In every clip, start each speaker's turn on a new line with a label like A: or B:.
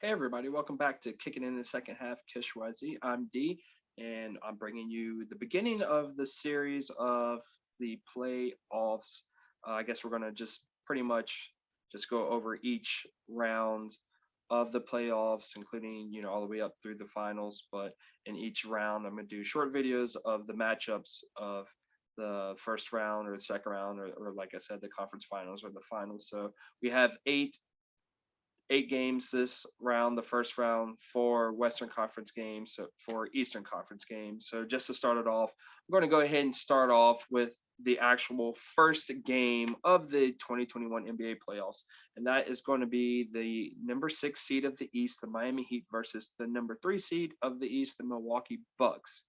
A: Hey everybody, welcome back to Kicking in the Second Half, KISH YZ. I'm D, and I'm bringing you the beginning of the series of the playoffs. I guess we're gonna just pretty much just go over each round of the playoffs, including all the way up through the finals. But in each round, I'm gonna do short videos of the matchups of the first round or the second round, or like I said, the conference finals or the finals. So we have eight games this round, the first round, four Western Conference games, so four Eastern Conference games. So just to start it off, I'm going to go ahead and start off with the actual first game of the 2021 NBA playoffs, and that is going to be the number 6 seed of the East, the Miami Heat, versus the number 3 seed of the East, the Milwaukee Bucks.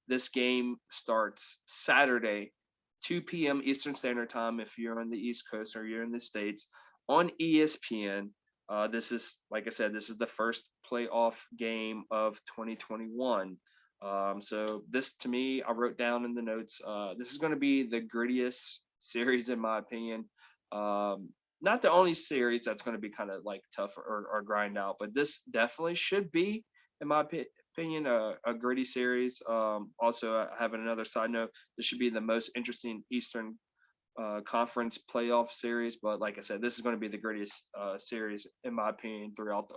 A: This game starts Saturday, 2 p.m. Eastern Standard Time if you're on the East Coast or you're in the States, on ESPN. This is, like I said, this is the first playoff game of 2021. So this, to me, I wrote down in the notes. This is going to be the grittiest series, in my opinion. Not the only series that's going to be kind of like tough or grind out, but this definitely should be, in my opinion, a gritty series. Also, having another side note, this should be the most interesting Eastern conference playoff series. But like I said, this is going to be the greatest series, in my opinion, throughout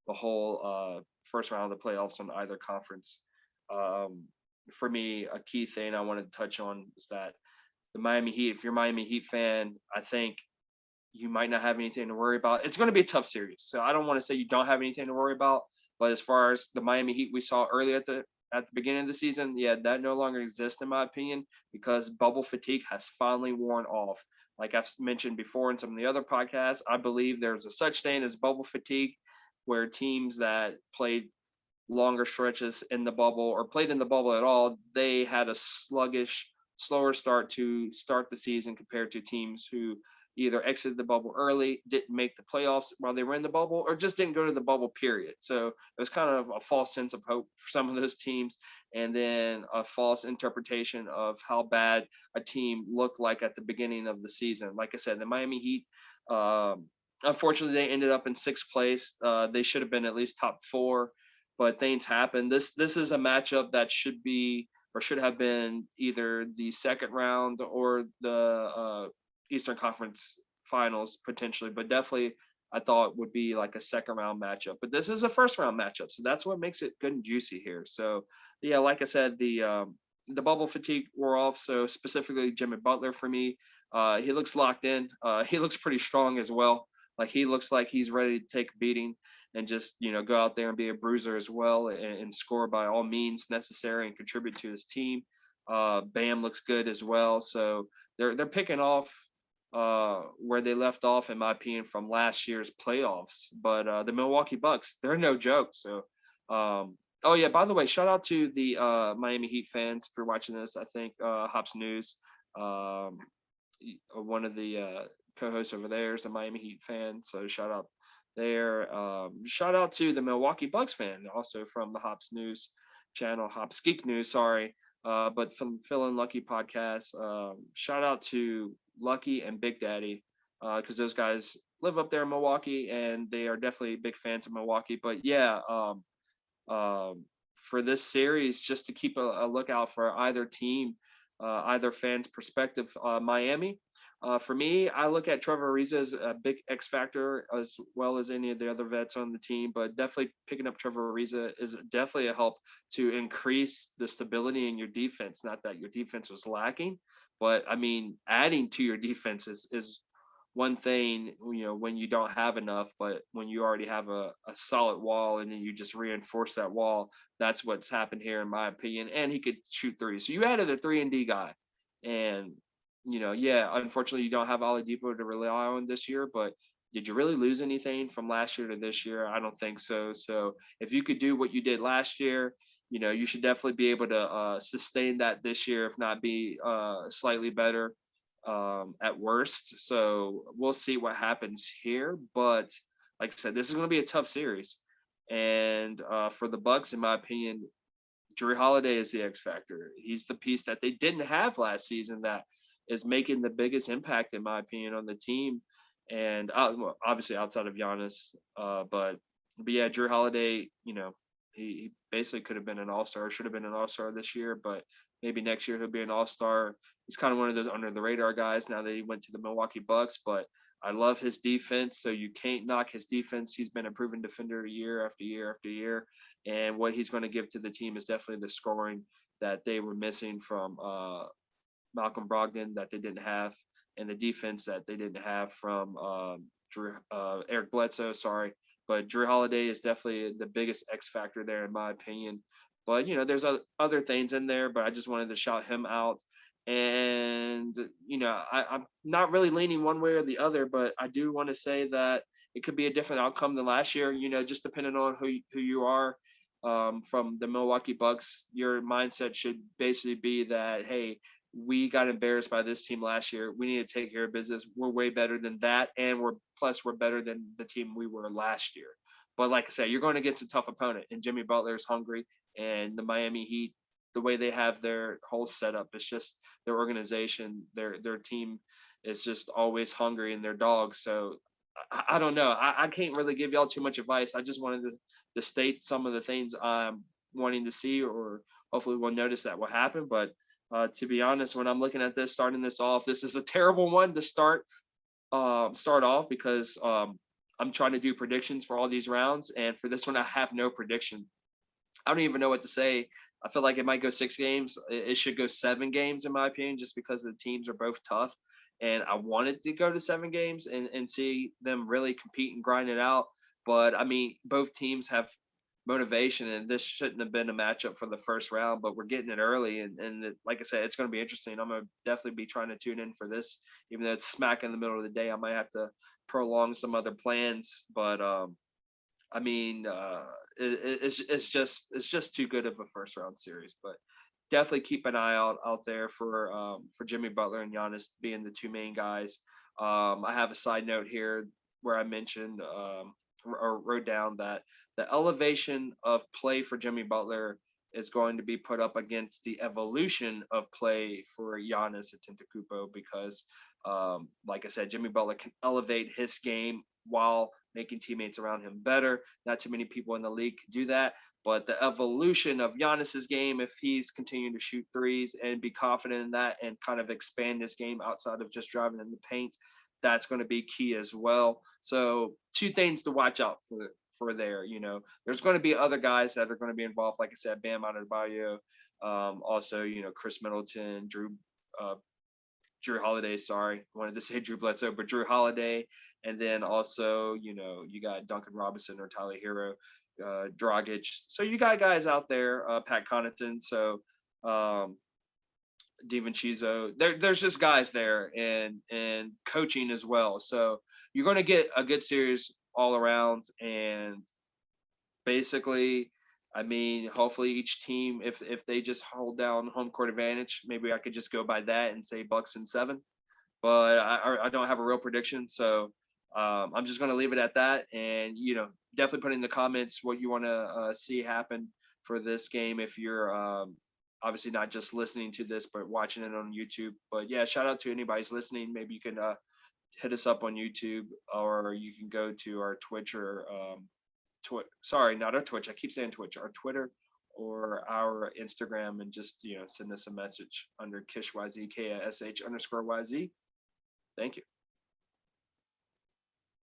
A: the whole first round of the playoffs on either conference. Um, for me, a key thing I wanted to touch on is that the Miami Heat, if you're a Miami Heat fan, I think you might not have anything to worry about. It's going to be a tough series. So I don't want to say you don't have anything to worry about, but as far as the Miami Heat we saw early at the beginning of the season, yeah, that no longer exists in my opinion because bubble fatigue has finally worn off. Like I've mentioned before in some of the other podcasts, I believe there's a such thing as bubble fatigue where teams that played longer stretches in the bubble or played in the bubble at all, they had a sluggish, slower start to start the season compared to teams who either exited the bubble early, didn't make the playoffs while they were in the bubble, or just didn't go to the bubble, period. So it was kind of a false sense of hope for some of those teams, and then a false interpretation of how bad a team looked like at the beginning of the season. Like I said, the Miami Heat, unfortunately, they ended up in sixth place. They should have been at least top four, but things happen. This is a matchup that should be or should have been either the second round or the Eastern Conference Finals potentially, but definitely I thought would be like a second round matchup. But this is a first round matchup, so that's what makes it good and juicy here. So yeah, like I said, the bubble fatigue wore off. So specifically Jimmy Butler for me, he looks locked in. He looks pretty strong as well. Like he looks like he's ready to take a beating and just go out there and be a bruiser as well and score by all means necessary and contribute to his team. Bam looks good as well. So they're picking off where they left off, in my opinion, from last year's playoffs. But the Milwaukee Bucks, they're no joke. So, oh yeah, by the way, shout out to the Miami Heat fans for watching this. I think Hops News, um, one of the co-hosts over there is a Miami Heat fan. So shout out there. Shout out to the Milwaukee Bucks fan, also from the Hops News channel, Hops Geek News. Sorry, but from Phil and Lucky podcast. Shout out to Lucky and Big Daddy because those guys live up there in Milwaukee and they are definitely big fans of Milwaukee. But yeah, for this series, just to keep a lookout for either team, either fan's perspective. Miami. For me, I look at Trevor Ariza as a big X factor as well as any of the other vets on the team, but definitely picking up Trevor Ariza is definitely a help to increase the stability in your defense. Not that your defense was lacking, but I mean, adding to your defense is one thing, when you don't have enough, but when you already have a solid wall and then you just reinforce that wall, that's what's happened here, in my opinion. And he could shoot three. So you added a 3 and D guy. And, yeah, unfortunately, you don't have Oladipo to rely on this year, but did you really lose anything from last year to this year? I don't think so. So if you could do what you did last year, you should definitely be able to sustain that this year, if not be slightly better at worst. So we'll see what happens here. But like I said, this is going to be a tough series. And for the Bucks, in my opinion, Drew Holiday is the X factor. He's the piece that they didn't have last season that is making the biggest impact, in my opinion, on the team. And well, obviously outside of Giannis, but But yeah, Drew Holiday, he basically could have been an all-star, should have been an all-star this year, but maybe next year he'll be an all-star. He's kind of one of those under the radar guys now that he went to the Milwaukee Bucks, but I love his defense, so you can't knock his defense. He's been a proven defender year after year after year, and what he's going to give to the team is definitely the scoring that they were missing from Malcolm Brogdon that they didn't have, and the defense that they didn't have from Eric Bledsoe. Sorry, but Drew Holiday is definitely the biggest X factor there, in my opinion. But there's other things in there, but I just wanted to shout him out. And I'm not really leaning one way or the other, but I do want to say that it could be a different outcome than last year. Just depending on who you are. From the Milwaukee Bucks, your mindset should basically be that, hey, we got embarrassed by this team last year. We need to take care of business. We're way better than that, and we're better than the team we were last year. But like I said, you're going against a tough opponent, and Jimmy Butler is hungry, and the Miami Heat, the way they have their whole setup, it's just their organization, their team is just always hungry, and their dogs. So I don't know. I can't really give y'all too much advice. I just wanted to state some of the things I'm wanting to see, or hopefully we'll notice that will happen. But to be honest, when I'm looking at this, starting this off, this is a terrible one to start off because I'm trying to do predictions for all these rounds, and for this one, I have no prediction. I don't even know what to say. I feel like it might go 6 games. It should go 7 games, in my opinion, just because the teams are both tough. And I wanted to go to 7 games and see them really compete and grind it out. But I mean, both teams have motivation, and this shouldn't have been a matchup for the first round, but we're getting it early. And like I said, it's going to be interesting. I'm going to definitely be trying to tune in for this, even though it's smack in the middle of the day. I might have to prolong some other plans, but I mean, it's just too good of a first round series. But definitely keep an eye out there for Jimmy Butler and Giannis being the two main guys. I have a side note here where I mentioned or wrote down that the elevation of play for Jimmy Butler is going to be put up against the evolution of play for Giannis Antetokounmpo because, like I said, Jimmy Butler can elevate his game while making teammates around him better. Not too many people in the league can do that. But the evolution of Giannis's game, if he's continuing to shoot threes and be confident in that and kind of expand his game outside of just driving in the paint, that's going to be key as well. So 2 things to watch out for there. There's going to be other guys that are going to be involved. Like I said, Bam Adebayo, also, Chris Middleton, Drew Holiday, sorry. I wanted to say Drew Bledsoe, but Drew Holiday. And then also, you got Duncan Robinson or Tyler Hero, Dragic. So you got guys out there, Pat Connaughton. So DiVincenzo. There's just guys there and coaching as well. So you're going to get a good series all around. And basically, I mean, hopefully each team, if they just hold down home court advantage, maybe I could just go by that and say Bucks in 7. But I don't have a real prediction, so I'm just going to leave it at that. And definitely put in the comments what you want to see happen for this game if you're obviously not just listening to this but watching it on YouTube. But yeah, shout out to anybody's listening. Maybe you can hit us up on YouTube, or you can go to our Twitch or sorry, not our Twitch. I keep saying Twitch. Our Twitter or our Instagram, and just send us a message under KISH YZ, KISH_YZ. Thank you.